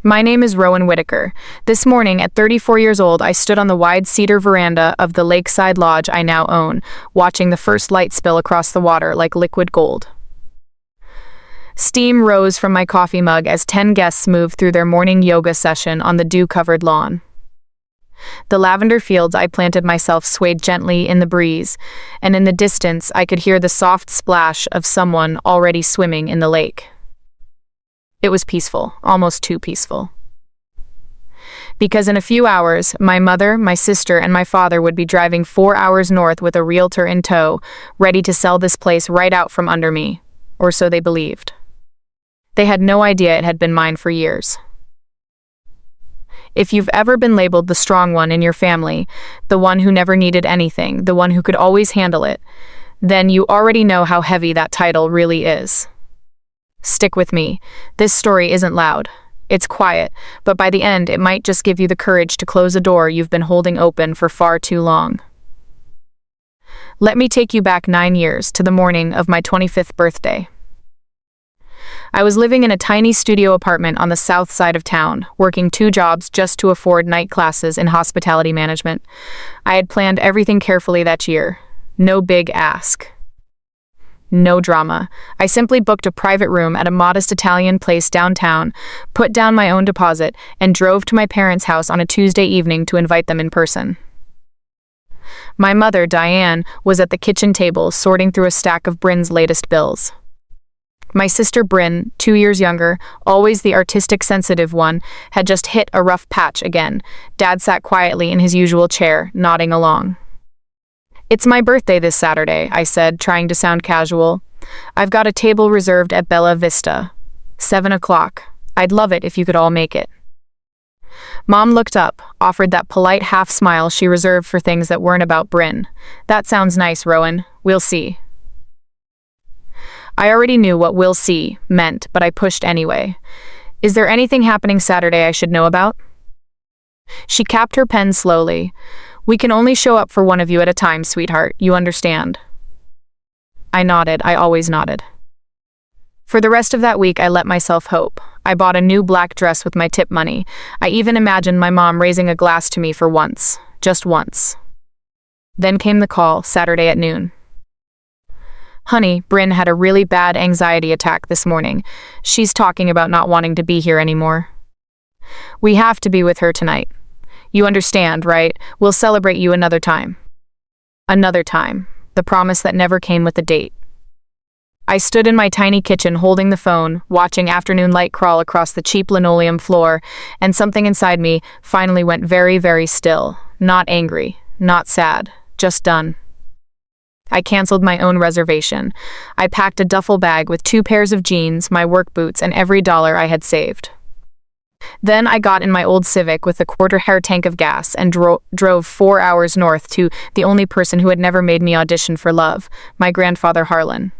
My name is Rowan Whitaker. This morning, at 34 years old, I stood on the wide cedar veranda of the lakeside lodge I now own, watching the first light spill across the water like liquid gold. Steam rose from my coffee mug as 10 guests moved through their morning yoga session on the dew-covered lawn. The lavender fields I planted myself swayed gently in the breeze, and in the distance I could hear the soft splash of someone already swimming in the lake. It was peaceful, almost too peaceful. Because in a few hours, my mother, my sister, and my father would be driving 4 hours north with a realtor in tow, ready to sell this place right out from under me, or so they believed. They had no idea it had been mine for years. If you've ever been labeled the strong one in your family, the one who never needed anything, the one who could always handle it, then you already know how heavy that title really is. Stick with me. This story isn't loud. It's quiet, but by the end, it might just give you the courage to close a door you've been holding open for far too long. Let me take you back 9 years to the morning of my 25th birthday. I was living in a tiny studio apartment on the south side of town, working 2 jobs just to afford night classes in hospitality management. I had planned everything carefully that year. No big ask. No drama. I simply booked a private room at a modest Italian place downtown, put down my own deposit, and drove to my parents' house on a Tuesday evening to invite them in person. My mother, Diane, was at the kitchen table sorting through a stack of Bryn's latest bills. My sister Bryn, 2 years younger, always the artistic sensitive one, had just hit a rough patch again. Dad sat quietly in his usual chair, nodding along. "It's my birthday this Saturday," I said, trying to sound casual. "I've got a table reserved at Bella Vista. 7 o'clock. I'd love it if you could all make it." Mom looked up, offered that polite half-smile she reserved for things that weren't about Bryn. "That sounds nice, Rowan. We'll see." I already knew what "we'll see" meant, but I pushed anyway. "Is there anything happening Saturday I should know about?" She capped her pen slowly. "We can only show up for one of you at a time, sweetheart. You understand?" I nodded. I always nodded. For the rest of that week, I let myself hope. I bought a new black dress with my tip money. I even imagined my mom raising a glass to me for once. Just once. Then came the call, Saturday at noon. "Honey, Bryn had a really bad anxiety attack this morning. She's talking about not wanting to be here anymore. We have to be with her tonight. You understand, right? We'll celebrate you another time." Another time. The promise that never came with a date. I stood in my tiny kitchen holding the phone, watching afternoon light crawl across the cheap linoleum floor, and something inside me finally went very, very still. Not angry, not sad, just done. I canceled my own reservation. I packed a duffel bag with 2 pairs of jeans, my work boots, and every dollar I had saved. Then I got in my old Civic with a quarter-hair tank of gas and drove 4 hours north to the only person who had never made me audition for love, my grandfather Harlan.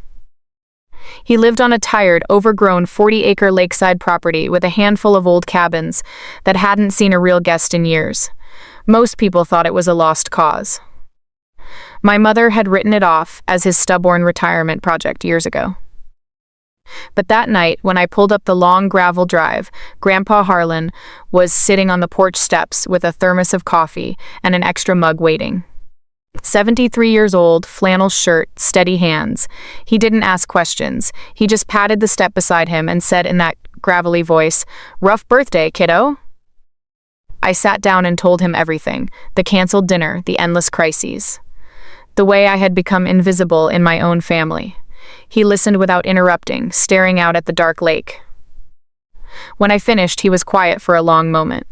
He lived on a tired, overgrown 40-acre lakeside property with a handful of old cabins that hadn't seen a real guest in years. Most people thought it was a lost cause. My mother had written it off as his stubborn retirement project years ago. But that night, when I pulled up the long gravel drive, Grandpa Harlan was sitting on the porch steps with a thermos of coffee and an extra mug waiting. 73 years old, flannel shirt, steady hands. He didn't ask questions. He just patted the step beside him and said in that gravelly voice, "Rough birthday, kiddo." I sat down and told him everything. The canceled dinner, the endless crises. The way I had become invisible in my own family. He listened without interrupting, staring out at the dark lake. When I finished, he was quiet for a long moment.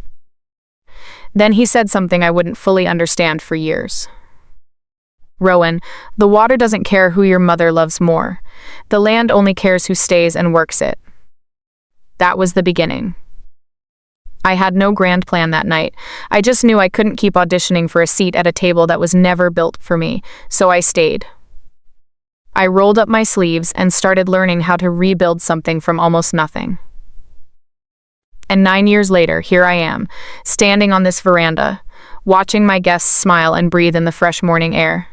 Then he said something I wouldn't fully understand for years. "Rowan, the water doesn't care who your mother loves more. The land only cares who stays and works it." That was the beginning. I had no grand plan that night. I just knew I couldn't keep auditioning for a seat at a table that was never built for me, so I stayed. I rolled up my sleeves and started learning how to rebuild something from almost nothing. And 9 years later, here I am, standing on this veranda, watching my guests smile and breathe in the fresh morning air.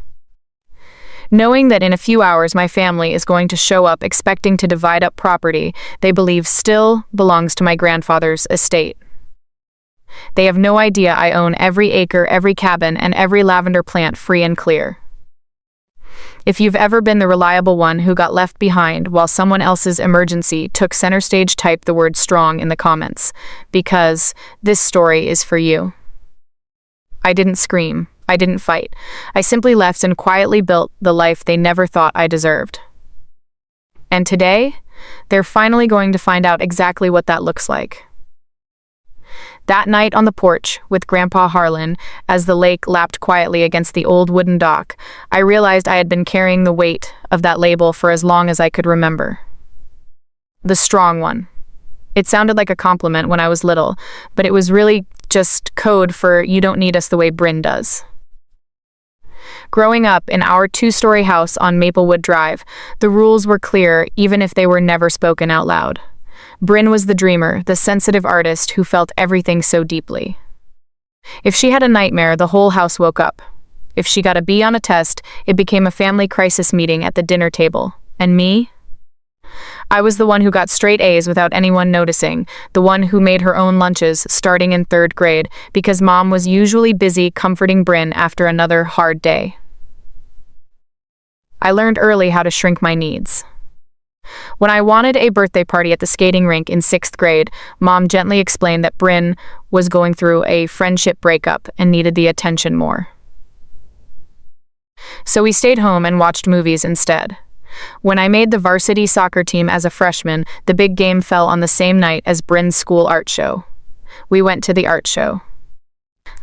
Knowing that in a few hours my family is going to show up expecting to divide up property they believe still belongs to my grandfather's estate. They have no idea I own every acre, every cabin, and every lavender plant free and clear. If you've ever been the reliable one who got left behind while someone else's emergency took center stage, type the word strong in the comments, because this story is for you. I didn't scream. I didn't fight. I simply left and quietly built the life they never thought I deserved. And today, they're finally going to find out exactly what that looks like. That night on the porch with Grandpa Harlan, as the lake lapped quietly against the old wooden dock, I realized I had been carrying the weight of that label for as long as I could remember. The strong one. It sounded like a compliment when I was little, but it was really just code for you don't need us the way Bryn does. Growing up in our 2-story house on Maplewood Drive, the rules were clear even if they were never spoken out loud. Bryn was the dreamer, the sensitive artist who felt everything so deeply. If she had a nightmare, the whole house woke up. If she got a B on a test, it became a family crisis meeting at the dinner table. And me? I was the one who got straight A's without anyone noticing, the one who made her own lunches starting in 3rd grade because Mom was usually busy comforting Bryn after another hard day. I learned early how to shrink my needs. When I wanted a birthday party at the skating rink in 6th grade, Mom gently explained that Bryn was going through a friendship breakup and needed the attention more. So we stayed home and watched movies instead. When I made the varsity soccer team as a freshman, the big game fell on the same night as Bryn's school art show. We went to the art show.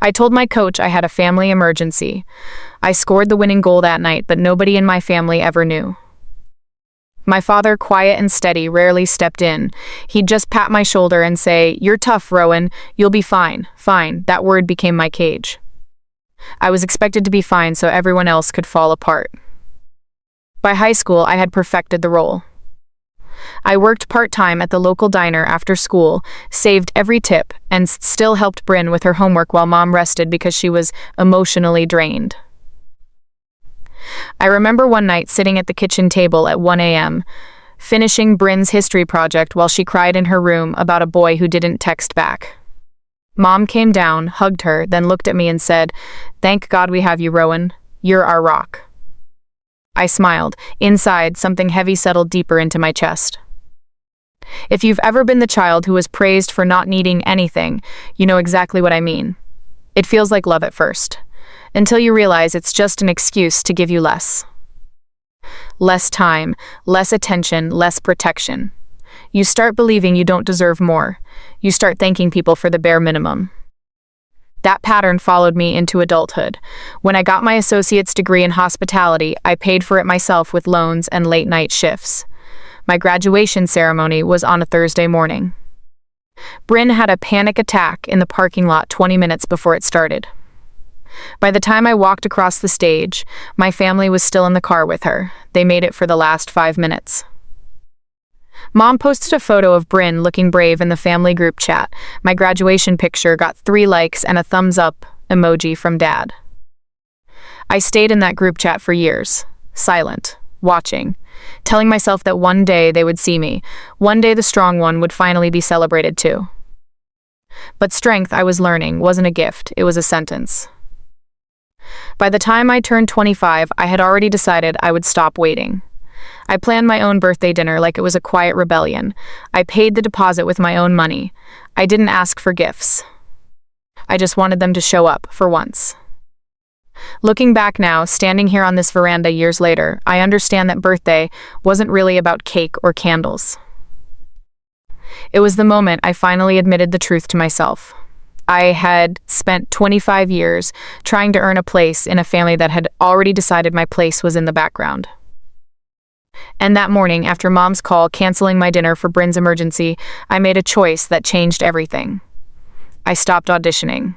I told my coach I had a family emergency. I scored the winning goal that night, but nobody in my family ever knew. My father, quiet and steady, rarely stepped in. He'd just pat my shoulder and say, "You're tough, Rowan. You'll be fine." Fine. That word became my cage. I was expected to be fine so everyone else could fall apart. By high school, I had perfected the role. I worked part-time at the local diner after school, saved every tip, and still helped Bryn with her homework while Mom rested because she was emotionally drained. I remember one night sitting at the kitchen table at 1 a.m., finishing Bryn's history project while she cried in her room about a boy who didn't text back. Mom came down, hugged her, then looked at me and said, "Thank God we have you, Rowan. You're our rock." I smiled. Inside, something heavy settled deeper into my chest. If you've ever been the child who was praised for not needing anything, you know exactly what I mean. It feels like love at first, until you realize it's just an excuse to give you less. Less time, less attention, less protection. You start believing you don't deserve more. You start thanking people for the bare minimum. That pattern followed me into adulthood. When I got my associate's degree in hospitality, I paid for it myself with loans and late-night shifts. My graduation ceremony was on a Thursday morning. Bryn had a panic attack in the parking lot 20 minutes before it started. By the time I walked across the stage, my family was still in the car with her. They made it for the last 5 minutes. Mom posted a photo of Bryn looking brave in the family group chat. My graduation picture got 3 likes and a thumbs up emoji from Dad. I stayed in that group chat for years, silent, watching, telling myself that one day they would see me. One day the strong one would finally be celebrated too. But strength, I was learning, wasn't a gift, it was a sentence. By the time I turned 25, I had already decided I would stop waiting. I planned my own birthday dinner like it was a quiet rebellion. I paid the deposit with my own money. I didn't ask for gifts. I just wanted them to show up, for once. Looking back now, standing here on this veranda years later, I understand that birthday wasn't really about cake or candles. It was the moment I finally admitted the truth to myself. I had spent 25 years trying to earn a place in a family that had already decided my place was in the background. And that morning, after Mom's call canceling my dinner for Bryn's emergency, I made a choice that changed everything. I stopped auditioning.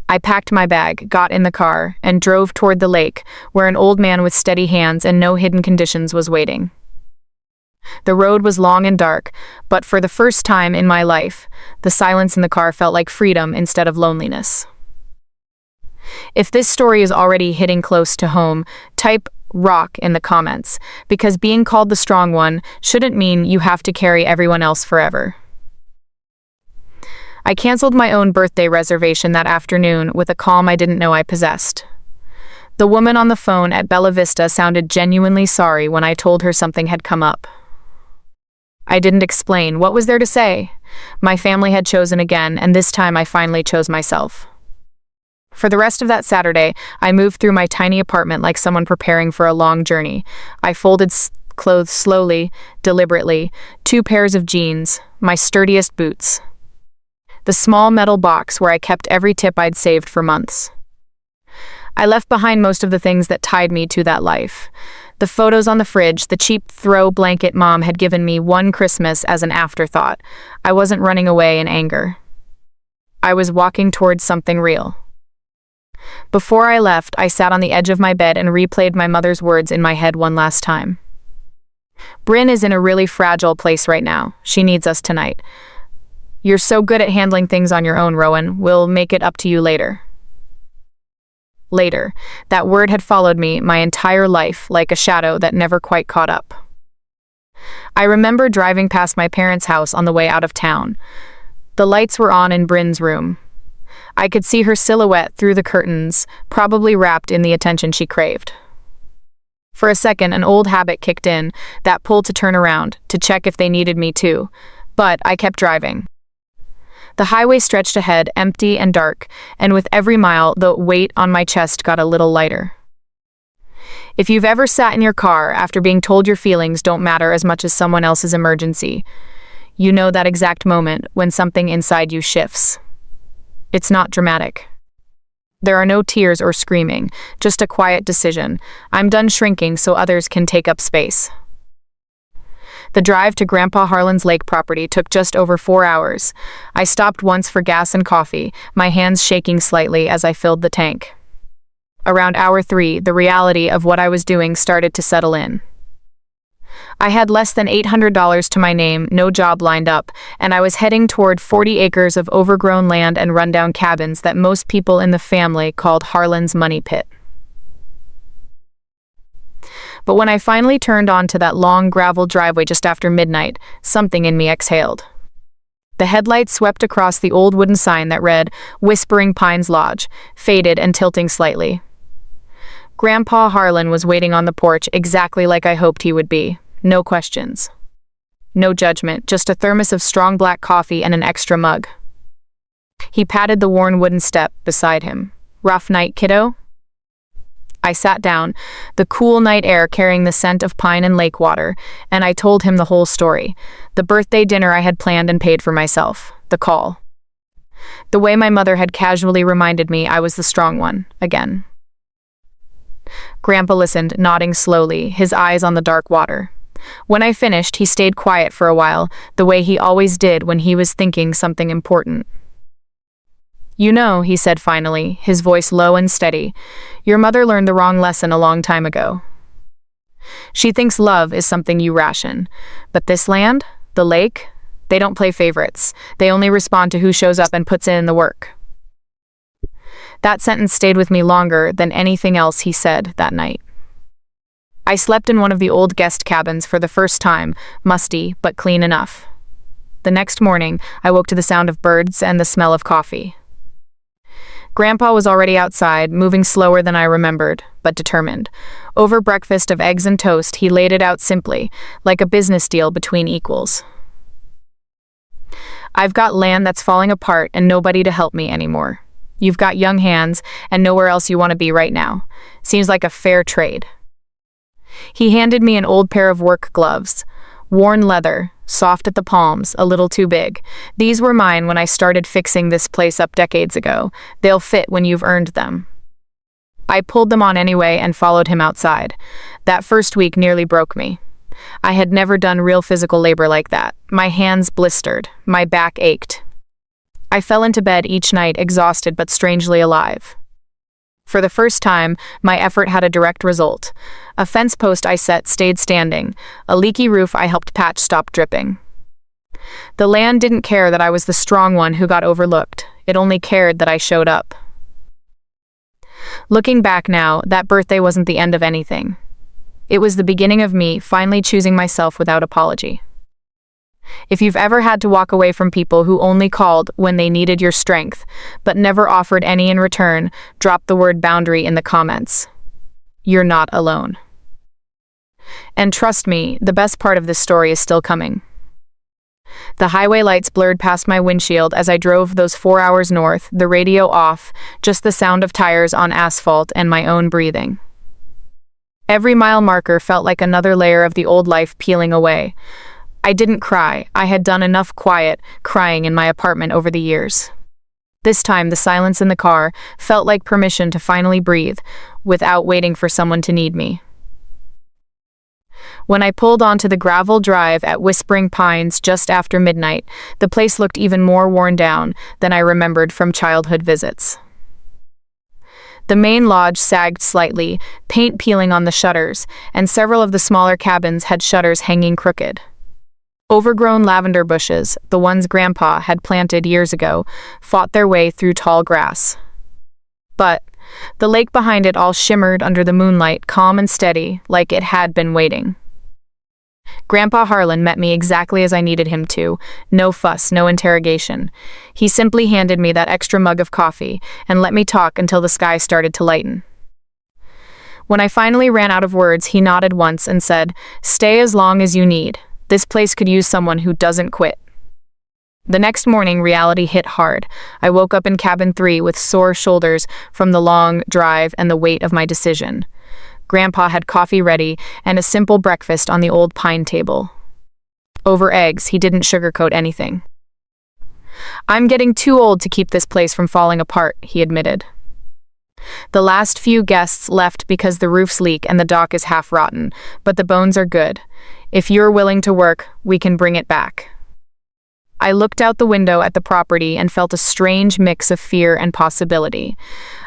I packed my bag, got in the car, and drove toward the lake, where an old man with steady hands and no hidden conditions was waiting. The road was long and dark, but for the first time in my life, the silence in the car felt like freedom instead of loneliness. If this story is already hitting close to home, type rock in the comments, because being called the strong one shouldn't mean you have to carry everyone else forever. I canceled my own birthday reservation that afternoon with a calm I didn't know I possessed. The woman on the phone at Bella Vista sounded genuinely sorry when I told her something had come up. I didn't explain. What was there to say? My family had chosen again, and this time I finally chose myself. For the rest of that Saturday, I moved through my tiny apartment like someone preparing for a long journey. I folded clothes slowly, deliberately, 2 pairs of jeans, my sturdiest boots. The small metal box where I kept every tip I'd saved for months. I left behind most of the things that tied me to that life. The photos on the fridge, the cheap throw blanket Mom had given me one Christmas as an afterthought. I wasn't running away in anger. I was walking towards something real. Before I left, I sat on the edge of my bed and replayed my mother's words in my head one last time. Bryn is in a really fragile place right now. She needs us tonight. You're so good at handling things on your own, Rowan. We'll make it up to you later. Later. That word had followed me my entire life, like a shadow that never quite caught up. I remember driving past my parents' house on the way out of town. The lights were on in Bryn's room. I could see her silhouette through the curtains, probably wrapped in the attention she craved. For a second, an old habit kicked in, that pull to turn around, to check if they needed me too. But I kept driving. The highway stretched ahead, empty and dark, and with every mile, the weight on my chest got a little lighter. If you've ever sat in your car after being told your feelings don't matter as much as someone else's emergency, you know that exact moment when something inside you shifts. It's not dramatic. There are no tears or screaming, just a quiet decision. I'm done shrinking so others can take up space. The drive to Grandpa Harlan's lake property took just over 4 hours. I stopped once for gas and coffee, my hands shaking slightly as I filled the tank. Around hour 3, the reality of what I was doing started to settle in. I had less than $800 to my name, no job lined up, and I was heading toward 40 acres of overgrown land and rundown cabins that most people in the family called Harlan's money pit. But when I finally turned onto that long gravel driveway just after midnight, something in me exhaled. The headlights swept across the old wooden sign that read, Whispering Pines Lodge, faded and tilting slightly. Grandpa Harlan was waiting on the porch exactly like I hoped he would be. No questions. No judgment, just a thermos of strong black coffee and an extra mug. He patted the worn wooden step beside him. Rough night, kiddo? I sat down, the cool night air carrying the scent of pine and lake water, and I told him the whole story. The birthday dinner I had planned and paid for myself. The call. The way my mother had casually reminded me I was the strong one, again. Grandpa listened, nodding slowly, his eyes on the dark water. When I finished, he stayed quiet for a while, the way he always did when he was thinking something important. You know, he said finally, his voice low and steady, your mother learned the wrong lesson a long time ago. She thinks love is something you ration. But this land, the lake, they don't play favorites. They only respond to who shows up and puts in the work. That sentence stayed with me longer than anything else he said that night. I slept in one of the old guest cabins for the first time, musty but clean enough. The next morning, I woke to the sound of birds and the smell of coffee. Grandpa was already outside, moving slower than I remembered, but determined. Over breakfast of eggs and toast, he laid it out simply, like a business deal between equals. I've got land that's falling apart and nobody to help me anymore. You've got young hands and nowhere else you want to be right now. Seems like a fair trade. He handed me an old pair of work gloves. Worn leather, soft at the palms, a little too big. These were mine when I started fixing this place up decades ago. They'll fit when you've earned them. I pulled them on anyway and followed him outside. That first week nearly broke me. I had never done real physical labor like that. My hands blistered. My back ached. I fell into bed each night exhausted but strangely alive. For the first time, my effort had a direct result. A fence post I set stayed standing. A leaky roof I helped patch stopped dripping. The land didn't care that I was the strong one who got overlooked. It only cared that I showed up. Looking back now, that birthday wasn't the end of anything. It was the beginning of me finally choosing myself without apology. If you've ever had to walk away from people who only called when they needed your strength, but never offered any in return, drop the word boundary in the comments. You're not alone. And trust me, the best part of this story is still coming. The highway lights blurred past my windshield as I drove those 4 hours north, the radio off, just the sound of tires on asphalt and my own breathing. Every mile marker felt like another layer of the old life peeling away. I didn't cry. I had done enough quiet crying in my apartment over the years. This time, the silence in the car felt like permission to finally breathe, without waiting for someone to need me. When I pulled onto the gravel drive at Whispering Pines just after midnight, the place looked even more worn down than I remembered from childhood visits. The main lodge sagged slightly, paint peeling on the shutters, and several of the smaller cabins had shutters hanging crooked. Overgrown lavender bushes, the ones Grandpa had planted years ago, fought their way through tall grass. But the lake behind it all shimmered under the moonlight, calm and steady, like it had been waiting. Grandpa Harlan met me exactly as I needed him to. No fuss, no interrogation. He simply handed me that extra mug of coffee and let me talk until the sky started to lighten. When I finally ran out of words, he nodded once and said, "Stay as long as you need. This place could use someone who doesn't quit." The next morning, reality hit hard. I woke up in cabin 3 with sore shoulders from the long drive and the weight of my decision. Grandpa had coffee ready and a simple breakfast on the old pine table. Over eggs, he didn't sugarcoat anything. "I'm getting too old to keep this place from falling apart," he admitted. "The last few guests left because the roof's leak and the dock is half rotten, but the bones are good. If you're willing to work, we can bring it back." I looked out the window at the property and felt a strange mix of fear and possibility.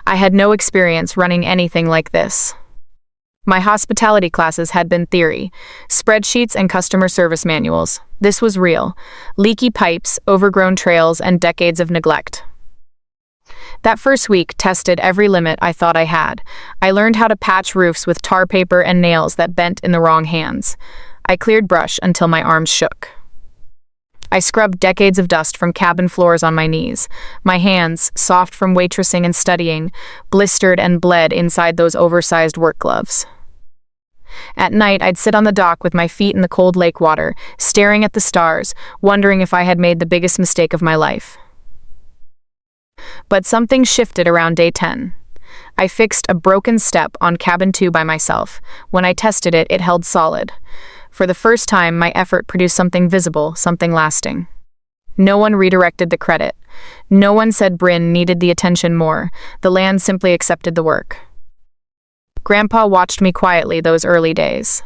I had no experience running anything like this. My hospitality classes had been theory, spreadsheets and customer service manuals. This was real. Leaky pipes, overgrown trails, and decades of neglect. That first week tested every limit I thought I had. I learned how to patch roofs with tar paper and nails that bent in the wrong hands. I cleared brush until my arms shook. I scrubbed decades of dust from cabin floors on my knees. My hands, soft from waitressing and studying, blistered and bled inside those oversized work gloves. At night, I'd sit on the dock with my feet in the cold lake water, staring at the stars, wondering if I had made the biggest mistake of my life. But something shifted around day 10. I fixed a broken step on cabin 2 by myself. When I tested it, it held solid. For the first time, my effort produced something visible, something lasting. No one redirected the credit. No one said Bryn needed the attention more. The land simply accepted the work. Grandpa watched me quietly those early days.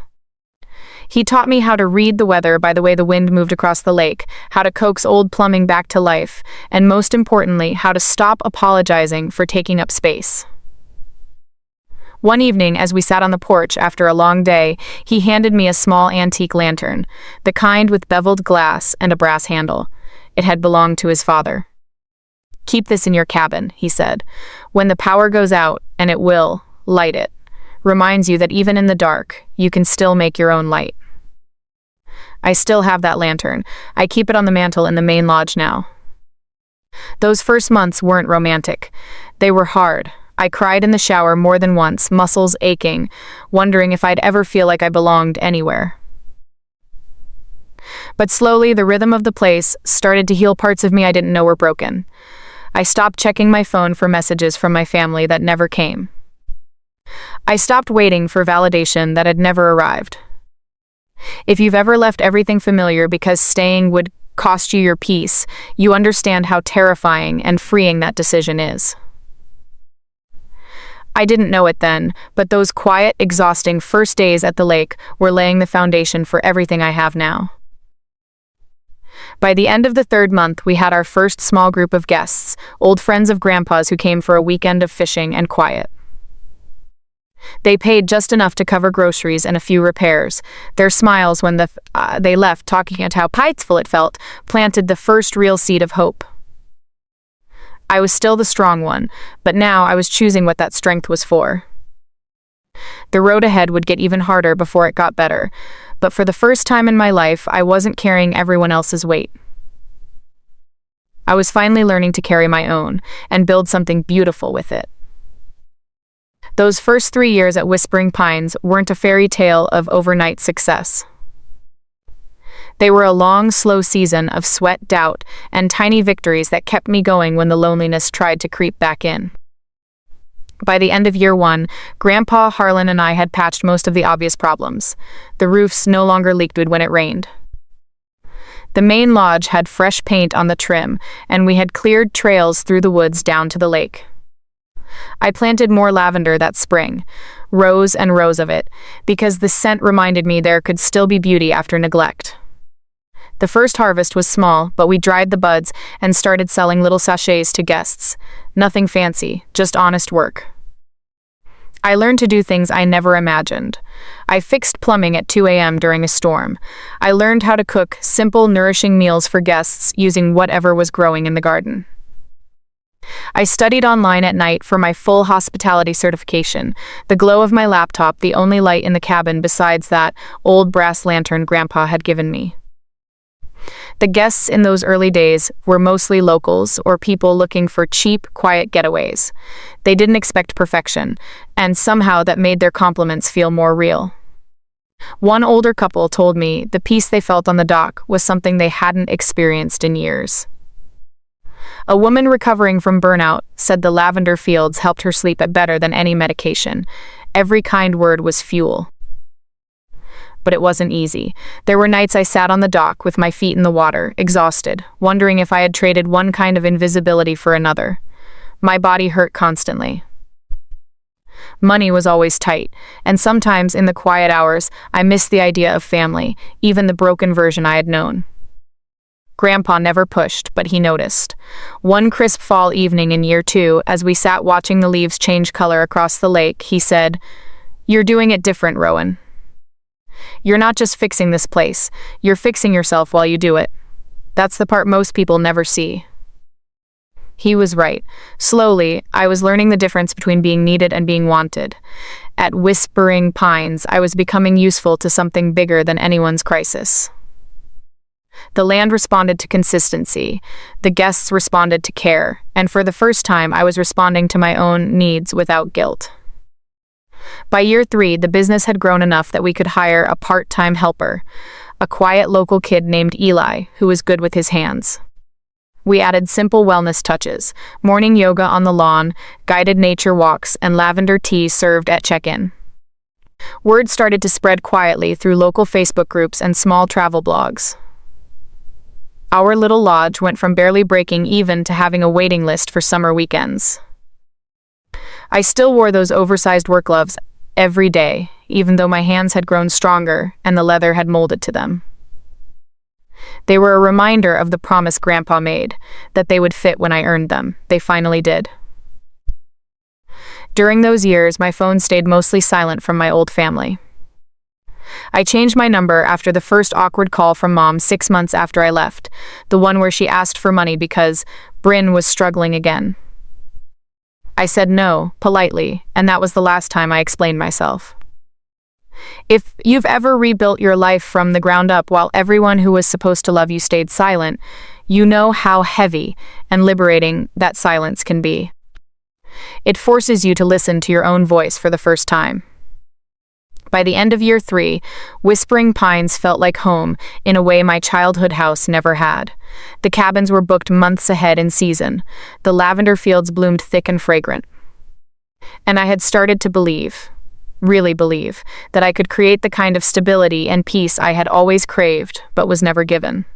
He taught me how to read the weather by the way the wind moved across the lake, how to coax old plumbing back to life, and most importantly, how to stop apologizing for taking up space. One evening, as we sat on the porch after a long day, he handed me a small antique lantern, the kind with beveled glass and a brass handle. It had belonged to his father. "Keep this in your cabin," he said. "When the power goes out, and it will, light it. Reminds you that even in the dark, you can still make your own light." I still have that lantern. I keep it on the mantle in the main lodge now. Those first months weren't romantic. They were hard. I cried in the shower more than once, muscles aching, wondering if I'd ever feel like I belonged anywhere. But slowly, the rhythm of the place started to heal parts of me I didn't know were broken. I stopped checking my phone for messages from my family that never came. I stopped waiting for validation that had never arrived. If you've ever left everything familiar because staying would cost you your peace, you understand how terrifying and freeing that decision is. I didn't know it then, but those quiet, exhausting first days at the lake were laying the foundation for everything I have now. By the end of the 3rd month, we had our first small group of guests, old friends of Grandpa's who came for a weekend of fishing and quiet. They paid just enough to cover groceries and a few repairs. Their smiles when they left, talking about how peaceful it felt, planted the first real seed of hope. I was still the strong one, but now I was choosing what that strength was for. The road ahead would get even harder before it got better, but for the first time in my life, I wasn't carrying everyone else's weight. I was finally learning to carry my own and build something beautiful with it. Those first 3 years at Whispering Pines weren't a fairy tale of overnight success. They were a long, slow season of sweat, doubt, and tiny victories that kept me going when the loneliness tried to creep back in. By the end of year 1, Grandpa, Harlan, and I had patched most of the obvious problems. The roofs no longer leaked when it rained. The main lodge had fresh paint on the trim, and we had cleared trails through the woods down to the lake. I planted more lavender that spring, rows and rows of it, because the scent reminded me there could still be beauty after neglect. The first harvest was small, but we dried the buds and started selling little sachets to guests. Nothing fancy, just honest work. I learned to do things I never imagined. I fixed plumbing at 2 a.m. during a storm. I learned how to cook simple, nourishing meals for guests using whatever was growing in the garden. I studied online at night for my full hospitality certification, the glow of my laptop the only light in the cabin besides that old brass lantern Grandpa had given me. The guests in those early days were mostly locals or people looking for cheap, quiet getaways. They didn't expect perfection, and somehow that made their compliments feel more real. One older couple told me the peace they felt on the dock was something they hadn't experienced in years. A woman recovering from burnout said the lavender fields helped her sleep better than any medication. Every kind word was fuel. But it wasn't easy. There were nights I sat on the dock with my feet in the water, exhausted, wondering if I had traded one kind of invisibility for another. My body hurt constantly. Money was always tight, and sometimes in the quiet hours, I missed the idea of family, even the broken version I had known. Grandpa never pushed, but he noticed. One crisp fall evening in year 2, as we sat watching the leaves change color across the lake, he said, "You're doing it different, Rowan. You're not just fixing this place, you're fixing yourself while you do it. That's the part most people never see." He was right. Slowly, I was learning the difference between being needed and being wanted. At Whispering Pines, I was becoming useful to something bigger than anyone's crisis. The land responded to consistency, the guests responded to care, and for the first time I was responding to my own needs without guilt. By year 3, the business had grown enough that we could hire a part-time helper, a quiet local kid named Eli, who was good with his hands. We added simple wellness touches, morning yoga on the lawn, guided nature walks, and lavender tea served at check-in. Word started to spread quietly through local Facebook groups and small travel blogs. Our little lodge went from barely breaking even to having a waiting list for summer weekends. I still wore those oversized work gloves every day, even though my hands had grown stronger and the leather had molded to them. They were a reminder of the promise Grandpa made, that they would fit when I earned them. They finally did. During those years, my phone stayed mostly silent from my old family. I changed my number after the first awkward call from Mom 6 months after I left, the one where she asked for money because Bryn was struggling again. I said no, politely, and that was the last time I explained myself. If you've ever rebuilt your life from the ground up while everyone who was supposed to love you stayed silent, you know how heavy and liberating that silence can be. It forces you to listen to your own voice for the first time. By the end of year 3, Whispering Pines felt like home in a way my childhood house never had. The cabins were booked months ahead in season. The lavender fields bloomed thick and fragrant. And I had started to believe, really believe, that I could create the kind of stability and peace I had always craved but was never given.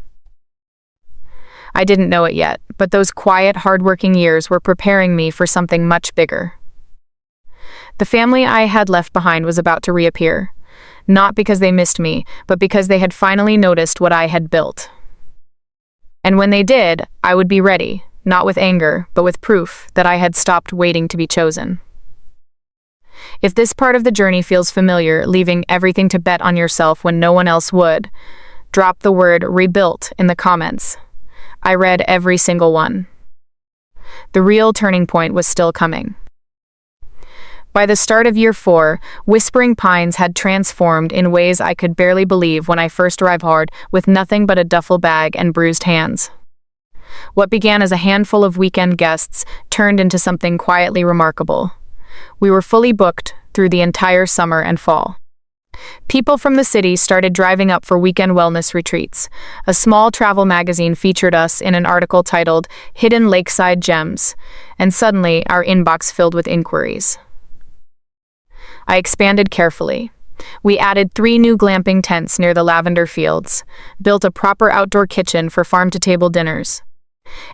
I didn't know it yet, but those quiet, hard-working years were preparing me for something much bigger. The family I had left behind was about to reappear, not because they missed me, but because they had finally noticed what I had built. And when they did, I would be ready, not with anger, but with proof that I had stopped waiting to be chosen. If this part of the journey feels familiar, leaving everything to bet on yourself when no one else would, drop the word rebuilt in the comments. I read every single one. The real turning point was still coming. By the start of year 4, Whispering Pines had transformed in ways I could barely believe when I first arrived hard with nothing but a duffel bag and bruised hands. What began as a handful of weekend guests turned into something quietly remarkable. We were fully booked through the entire summer and fall. People from the city started driving up for weekend wellness retreats. A small travel magazine featured us in an article titled Hidden Lakeside Gems, and suddenly our inbox filled with inquiries. I expanded carefully. We added 3 new glamping tents near the lavender fields, built a proper outdoor kitchen for farm-to-table dinners,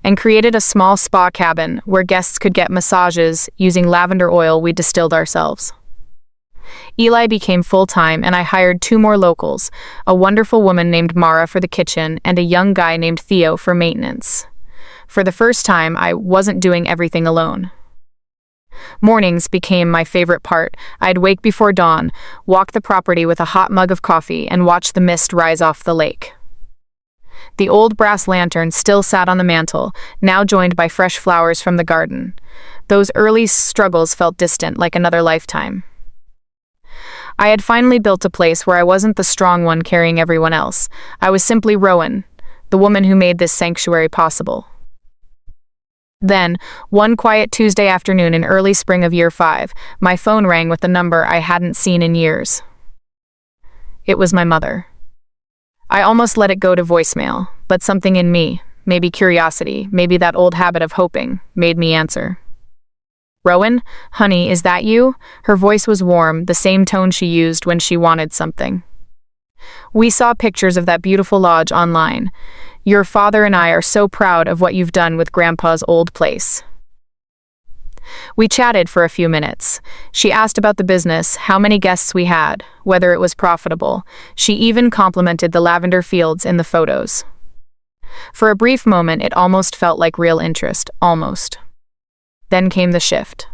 and created a small spa cabin where guests could get massages using lavender oil we distilled ourselves. Eli became full-time and I hired 2 more locals, a wonderful woman named Mara for the kitchen and a young guy named Theo for maintenance. For the first time, I wasn't doing everything alone. Mornings became my favorite part. I'd wake before dawn, walk the property with a hot mug of coffee, and watch the mist rise off the lake. The old brass lantern still sat on the mantel, now joined by fresh flowers from the garden. Those early struggles felt distant, like another lifetime. I had finally built a place where I wasn't the strong one carrying everyone else. I was simply Rowan, the woman who made this sanctuary possible. Then, one quiet Tuesday afternoon in early spring of year 5, my phone rang with the number I hadn't seen in years. It was my mother. I almost let it go to voicemail, but something in me, maybe curiosity, maybe that old habit of hoping, made me answer. "Rowan, honey, is that you?" Her voice was warm, the same tone she used when she wanted something. "We saw pictures of that beautiful lodge online. Your father and I are so proud of what you've done with Grandpa's old place." We chatted for a few minutes. She asked about the business, how many guests we had, whether it was profitable. She even complimented the lavender fields in the photos. For a brief moment, it almost felt like real interest, almost. Then came the shift.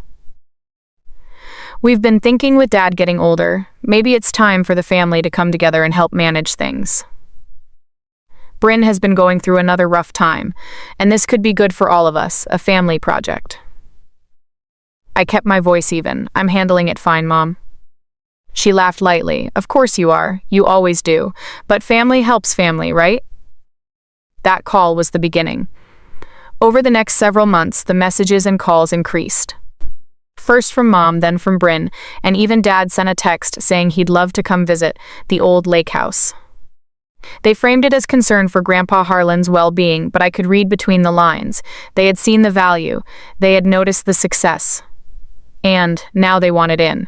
"We've been thinking with Dad getting older, maybe it's time for the family to come together and help manage things. Bryn has been going through another rough time, and this could be good for all of us, a family project." I kept my voice even. "I'm handling it fine, Mom." She laughed lightly. "Of course you are. You always do. But family helps family, right?" That call was the beginning. Over the next several months, the messages and calls increased. First from Mom, then from Bryn, and even Dad sent a text saying he'd love to come visit the old lake house. They framed it as concern for Grandpa Harlan's well-being, but I could read between the lines. They had seen the value, they had noticed the success, and now they wanted in.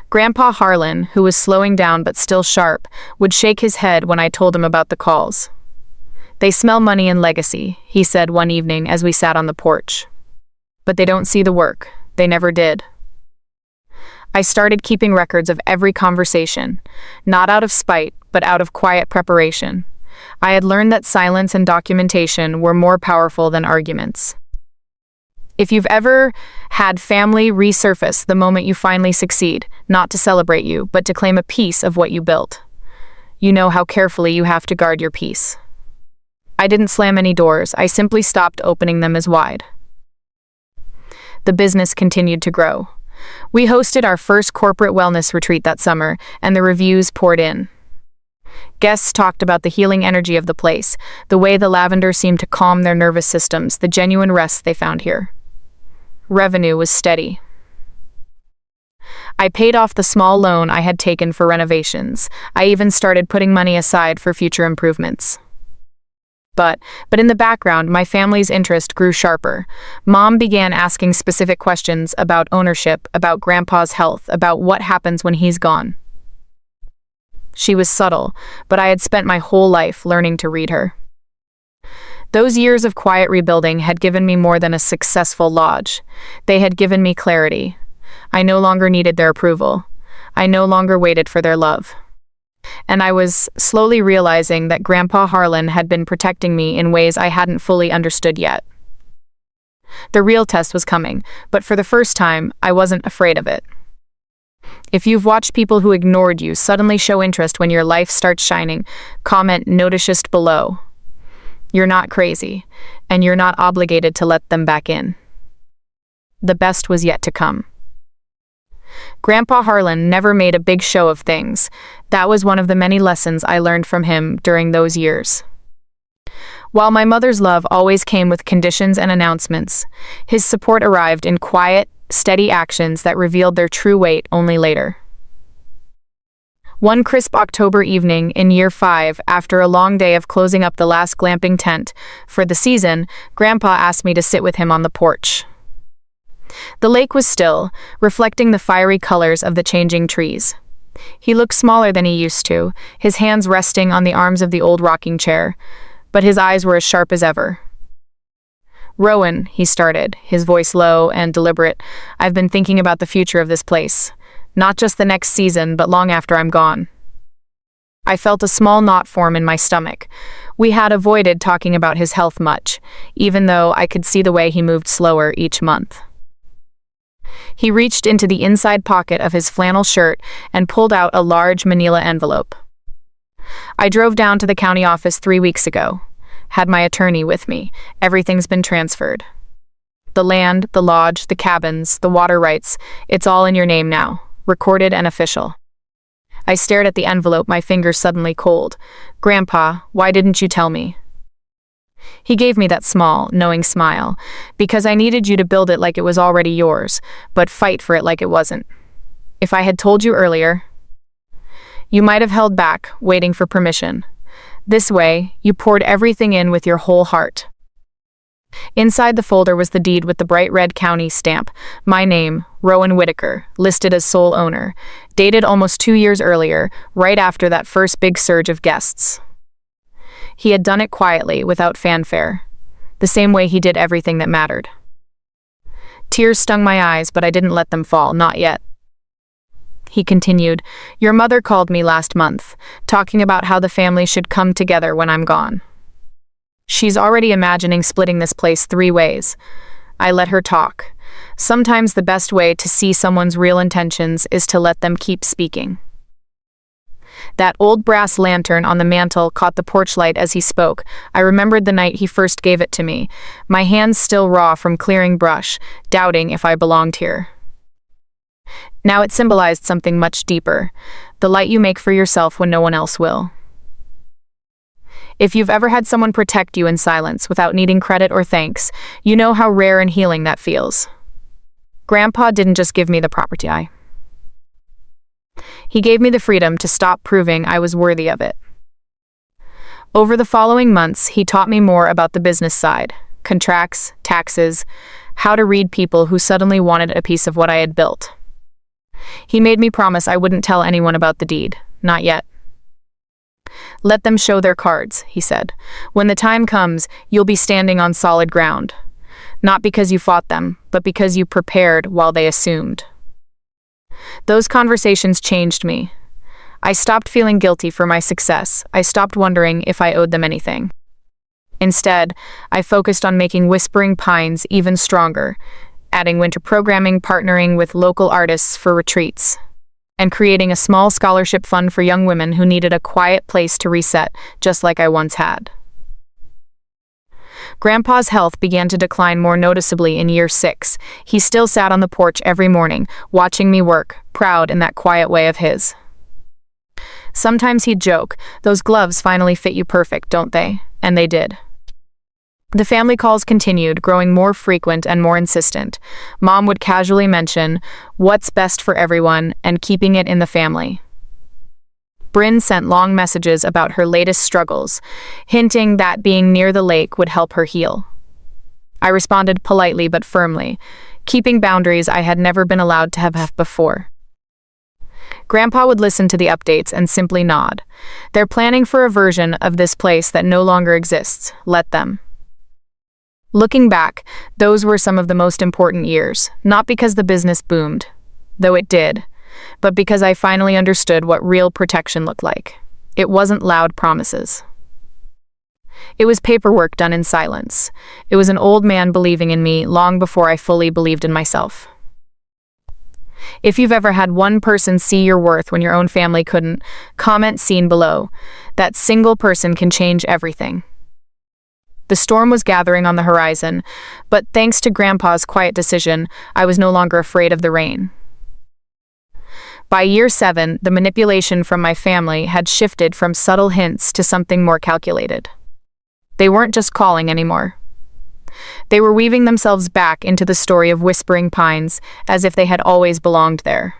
Grandpa Harlan, who was slowing down but still sharp, would shake his head when I told him about the calls. "They smell money and legacy," he said one evening as we sat on the porch. "But they don't see the work. They never did." I started keeping records of every conversation, not out of spite, but out of quiet preparation. I had learned that silence and documentation were more powerful than arguments. If you've ever had family resurface the moment you finally succeed, not to celebrate you, but to claim a piece of what you built, you know how carefully you have to guard your peace. I didn't slam any doors, I simply stopped opening them as wide. The business continued to grow. We hosted our first corporate wellness retreat that summer, and the reviews poured in. Guests talked about the healing energy of the place, the way the lavender seemed to calm their nervous systems, the genuine rest they found here. Revenue was steady. I paid off the small loan I had taken for renovations. I even started putting money aside for future improvements. But in the background, my family's interest grew sharper. Mom began asking specific questions about ownership, about Grandpa's health, about what happens when he's gone. She was subtle, but I had spent my whole life learning to read her. Those years of quiet rebuilding had given me more than a successful lodge. They had given me clarity. I no longer needed their approval. I no longer waited for their love. And I was slowly realizing that Grandpa Harlan had been protecting me in ways I hadn't fully understood yet. The real test was coming, but for the first time, I wasn't afraid of it. If you've watched people who ignored you suddenly show interest when your life starts shining, comment "noticed" below. You're not crazy, and you're not obligated to let them back in. The best was yet to come. Grandpa Harlan never made a big show of things. That was one of the many lessons I learned from him during those years. While my mother's love always came with conditions and announcements, his support arrived in quiet, steady actions that revealed their true weight only later. One crisp October evening in year 5, after a long day of closing up the last glamping tent for the season, Grandpa asked me to sit with him on the porch. The lake was still, reflecting the fiery colors of the changing trees. He looked smaller than he used to, his hands resting on the arms of the old rocking chair, but his eyes were as sharp as ever. "Rowan," he started, his voice low and deliberate, "I've been thinking about the future of this place. Not just the next season, but long after I'm gone." I felt a small knot form in my stomach. We had avoided talking about his health much, even though I could see the way he moved slower each month. He reached into the inside pocket of his flannel shirt and pulled out a large manila envelope. "I drove down to the county office 3 weeks ago. Had my attorney with me. Everything's been transferred. The land, the lodge, the cabins, the water rights, it's all in your name now. Recorded and official." I stared at the envelope, my fingers suddenly cold. "Grandpa, why didn't you tell me?" He gave me that small, knowing smile. "Because I needed you to build it like it was already yours, but fight for it like it wasn't. If I had told you earlier, you might have held back, waiting for permission. This way, you poured everything in with your whole heart." Inside the folder was the deed with the bright red county stamp, my name, Rowan Whitaker, listed as sole owner, dated almost 2 years earlier, right after that first big surge of guests. He had done it quietly, without fanfare, the same way he did everything that mattered. Tears stung my eyes, but I didn't let them fall, not yet. He continued, "Your mother called me last month, talking about how the family should come together when I'm gone. She's already imagining splitting this place 3 ways. I let her talk. Sometimes the best way to see someone's real intentions is to let them keep speaking." That old brass lantern on the mantel caught the porch light as he spoke. I remembered the night he first gave it to me, my hands still raw from clearing brush, doubting if I belonged here. Now it symbolized something much deeper, the light you make for yourself when no one else will. If you've ever had someone protect you in silence without needing credit or thanks, you know how rare and healing that feels. Grandpa didn't just give me the property. He gave me the freedom to stop proving I was worthy of it. Over the following months, he taught me more about the business side, contracts, taxes, how to read people who suddenly wanted a piece of what I had built. He made me promise I wouldn't tell anyone about the deed, not yet. "Let them show their cards," he said. "When the time comes, you'll be standing on solid ground. Not because you fought them, but because you prepared while they assumed." Those conversations changed me. I stopped feeling guilty for my success. I stopped wondering if I owed them anything. Instead, I focused on making Whispering Pines even stronger, adding winter programming, partnering with local artists for retreats, and creating a small scholarship fund for young women who needed a quiet place to reset, just like I once had. Grandpa's health began to decline more noticeably in year 6. He still sat on the porch every morning, watching me work, proud in that quiet way of his. Sometimes he'd joke, "Those gloves finally fit you perfect, don't they?" And they did. The family calls continued, growing more frequent and more insistent. Mom would casually mention what's best for everyone and keeping it in the family. Bryn sent long messages about her latest struggles, hinting that being near the lake would help her heal. I responded politely but firmly, keeping boundaries I had never been allowed to have before. Grandpa would listen to the updates and simply nod. "They're planning for a version of this place that no longer exists. Let them." Looking back, those were some of the most important years, not because the business boomed, though it did, but because I finally understood what real protection looked like. It wasn't loud promises. It was paperwork done in silence. It was an old man believing in me long before I fully believed in myself. If you've ever had one person see your worth when your own family couldn't, comment seen below. That single person can change everything. The storm was gathering on the horizon, but thanks to Grandpa's quiet decision, I was no longer afraid of the rain. By year 7, the manipulation from my family had shifted from subtle hints to something more calculated. They weren't just calling anymore. They were weaving themselves back into the story of Whispering Pines, as if they had always belonged there.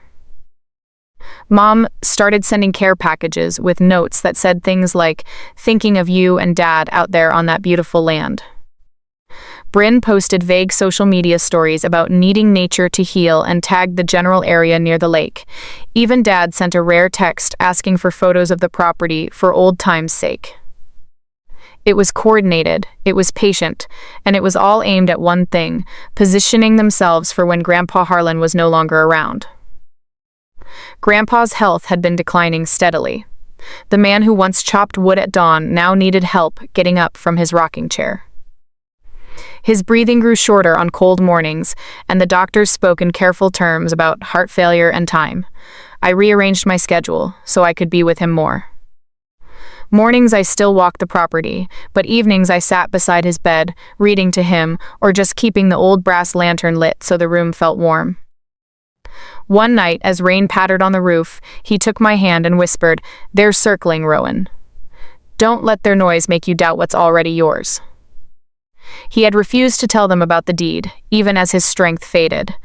Mom started sending care packages with notes that said things like, "Thinking of you and Dad out there on that beautiful land." Bryn posted vague social media stories about needing nature to heal and tagged the general area near the lake. Even Dad sent a rare text asking for photos of the property for old times' sake. It was coordinated, it was patient, and it was all aimed at one thing, positioning themselves for when Grandpa Harlan was no longer around. Grandpa's health had been declining steadily. The man who once chopped wood at dawn now needed help getting up from his rocking chair. His breathing grew shorter on cold mornings, and the doctors spoke in careful terms about heart failure and time. I rearranged my schedule so I could be with him more. Mornings I still walked the property, but evenings I sat beside his bed, reading to him, or just keeping the old brass lantern lit so the room felt warm. One night, as rain pattered on the roof, he took my hand and whispered, "They're circling, Rowan. Don't let their noise make you doubt what's already yours." He had refused to tell them about the deed, even as his strength faded.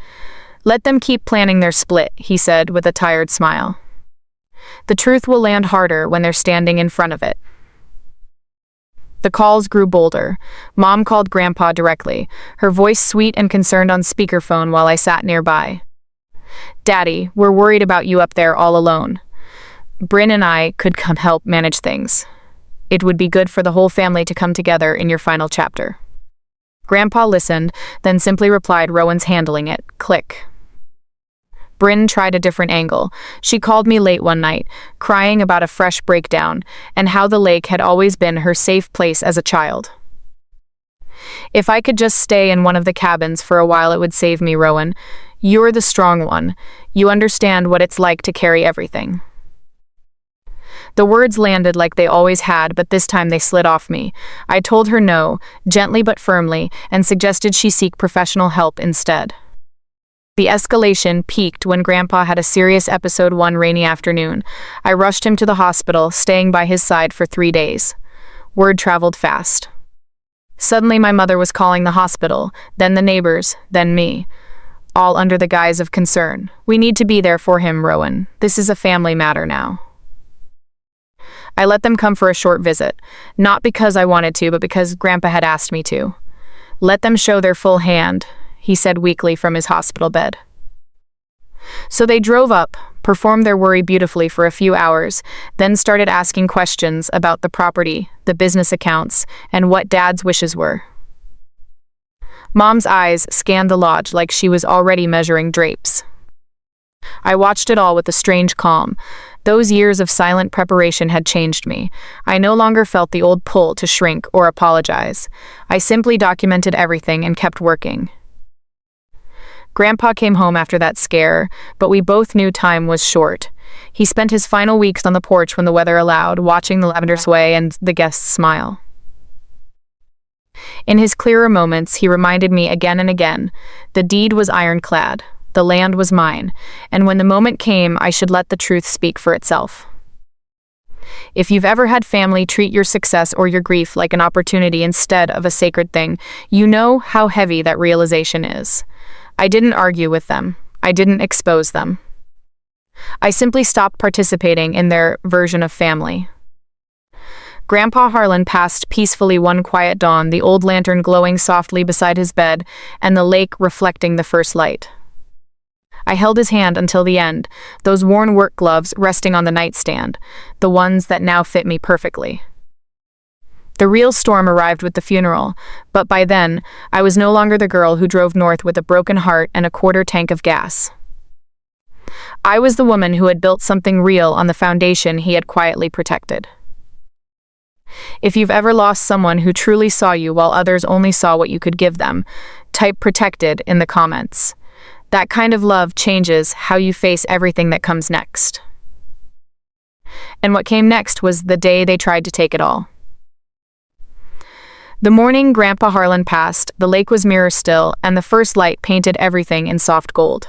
"Let them keep planning their split," he said with a tired smile. "The truth will land harder when they're standing in front of it." The calls grew bolder. Mom called Grandpa directly, her voice sweet and concerned on speakerphone while I sat nearby. "Daddy, we're worried about you up there all alone. Bryn and I could come help manage things. It would be good for the whole family to come together in your final chapter." Grandpa listened, then simply replied, "Rowan's handling it." Click. Bryn tried a different angle. She called me late one night, crying about a fresh breakdown, and how the lake had always been her safe place as a child. "If I could just stay in one of the cabins for a while, it would save me, Rowan. You're the strong one. You understand what it's like to carry everything." The words landed like they always had, but this time they slid off me. I told her no, gently but firmly, and suggested she seek professional help instead. The escalation peaked when Grandpa had a serious episode one rainy afternoon. I rushed him to the hospital, staying by his side for 3 days. Word traveled fast. Suddenly my mother was calling the hospital, then the neighbors, then me. All under the guise of concern. "We need to be there for him, Rowan. This is a family matter now." I let them come for a short visit, not because I wanted to, but because Grandpa had asked me to. "Let them show their full hand," he said weakly from his hospital bed. So they drove up, performed their worry beautifully for a few hours, then started asking questions about the property, the business accounts, and what Dad's wishes were. Mom's eyes scanned the lodge like she was already measuring drapes. I watched it all with a strange calm. Those years of silent preparation had changed me. I no longer felt the old pull to shrink or apologize. I simply documented everything and kept working. Grandpa came home after that scare, but we both knew time was short. He spent his final weeks on the porch when the weather allowed, watching the lavender sway and the guests smile. In his clearer moments, he reminded me again and again, the deed was ironclad, the land was mine, and when the moment came, I should let the truth speak for itself. If you've ever had family treat your success or your grief like an opportunity instead of a sacred thing, you know how heavy that realization is. I didn't argue with them. I didn't expose them. I simply stopped participating in their version of family. Grandpa Harlan passed peacefully one quiet dawn, the old lantern glowing softly beside his bed, and the lake reflecting the first light. I held his hand until the end, those worn work gloves resting on the nightstand, the ones that now fit me perfectly. The real storm arrived with the funeral, but by then, I was no longer the girl who drove north with a broken heart and a quarter tank of gas. I was the woman who had built something real on the foundation he had quietly protected. If you've ever lost someone who truly saw you while others only saw what you could give them, type "protected" in the comments. That kind of love changes how you face everything that comes next. And what came next was the day they tried to take it all. The morning Grandpa Harlan passed, the lake was mirror still, and the first light painted everything in soft gold.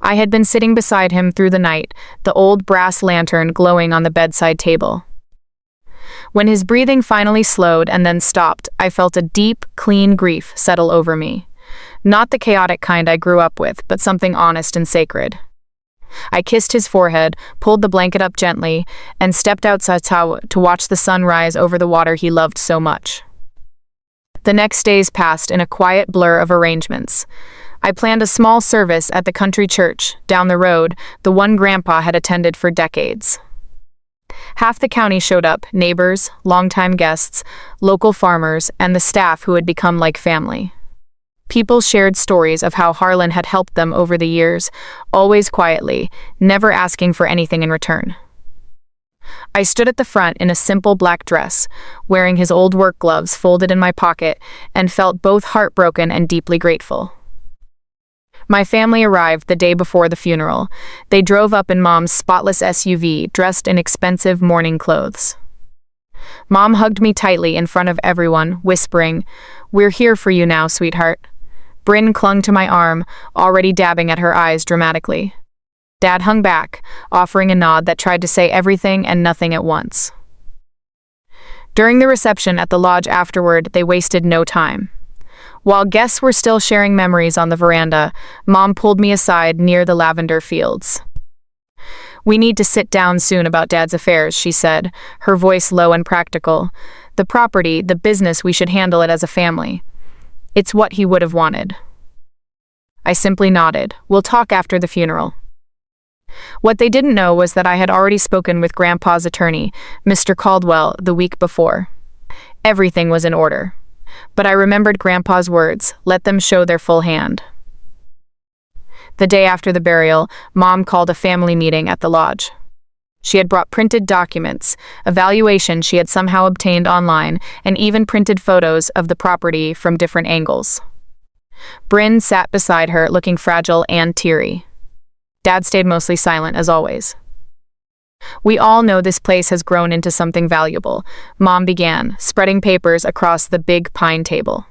I had been sitting beside him through the night, the old brass lantern glowing on the bedside table. When his breathing finally slowed and then stopped, I felt a deep, clean grief settle over me. Not the chaotic kind I grew up with, but something honest and sacred. I kissed his forehead, pulled the blanket up gently, and stepped outside to watch the sun rise over the water he loved so much. The next days passed in a quiet blur of arrangements. I planned a small service at the country church, down the road, the one Grandpa had attended for decades. Half the county showed up, neighbors, longtime guests, local farmers, and the staff who had become like family. People shared stories of how Harlan had helped them over the years, always quietly, never asking for anything in return. I stood at the front in a simple black dress, wearing his old work gloves folded in my pocket, and felt both heartbroken and deeply grateful. My family arrived the day before the funeral. They drove up in Mom's spotless SUV, dressed in expensive mourning clothes. Mom hugged me tightly in front of everyone, whispering, "We're here for you now, sweetheart." Bryn clung to my arm, already dabbing at her eyes dramatically. Dad hung back, offering a nod that tried to say everything and nothing at once. During the reception at the lodge afterward, they wasted no time. While guests were still sharing memories on the veranda, Mom pulled me aside near the lavender fields. "We need to sit down soon about Dad's affairs," she said, her voice low and practical. "The property, the business, we should handle it as a family. It's what he would have wanted." I simply nodded. "We'll talk after the funeral." What they didn't know was that I had already spoken with Grandpa's attorney, Mr. Caldwell, the week before. Everything was in order. But I remembered Grandpa's words, let them show their full hand. The day after the burial, Mom called a family meeting at the lodge. She had brought printed documents, a valuation she had somehow obtained online, and even printed photos of the property from different angles. Bryn sat beside her, looking fragile and teary. Dad stayed mostly silent, as always. "We all know this place has grown into something valuable," Mom began, spreading papers across the big pine table.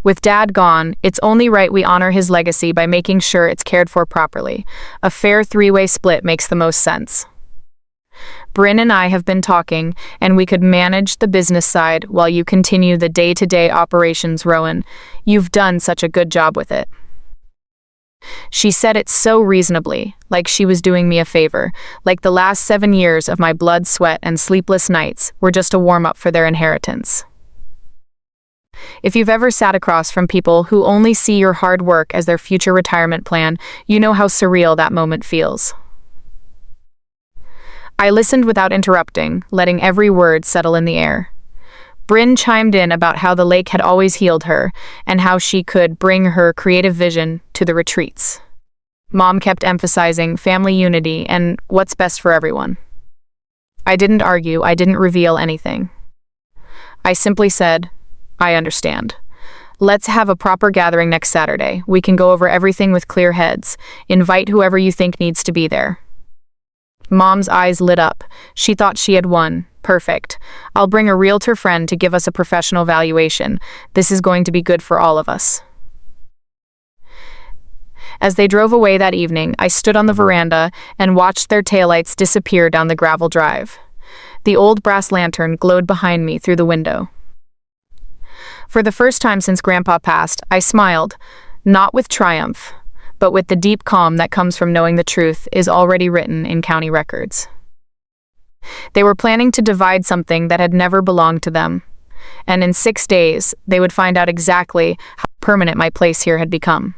"With Dad gone, it's only right we honor his legacy by making sure it's cared for properly. A fair three-way split makes the most sense. Bryn and I have been talking, and we could manage the business side while you continue the day-to-day operations, Rowan. You've done such a good job with it." She said it so reasonably, like she was doing me a favor, like the last 7 years of my blood, sweat, and sleepless nights were just a warm-up for their inheritance. If you've ever sat across from people who only see your hard work as their future retirement plan, you know how surreal that moment feels. I listened without interrupting, letting every word settle in the air. Bryn chimed in about how the lake had always healed her, and how she could bring her creative vision to the retreats. Mom kept emphasizing family unity and what's best for everyone. I didn't argue, I didn't reveal anything. I simply said, "I understand. Let's have a proper gathering next Saturday. We can go over everything with clear heads. Invite whoever you think needs to be there." Mom's eyes lit up. She thought she had won. Perfect. I'll bring a realtor friend to give us a professional valuation. This is going to be good for all of us. As they drove away that evening, I stood on the veranda and watched their taillights disappear down the gravel drive. The old brass lantern glowed behind me through the window. For the first time since Grandpa passed, I smiled, not with triumph, but with the deep calm that comes from knowing the truth is already written in county records. They were planning to divide something that had never belonged to them, and in 6 days, they would find out exactly how permanent my place here had become.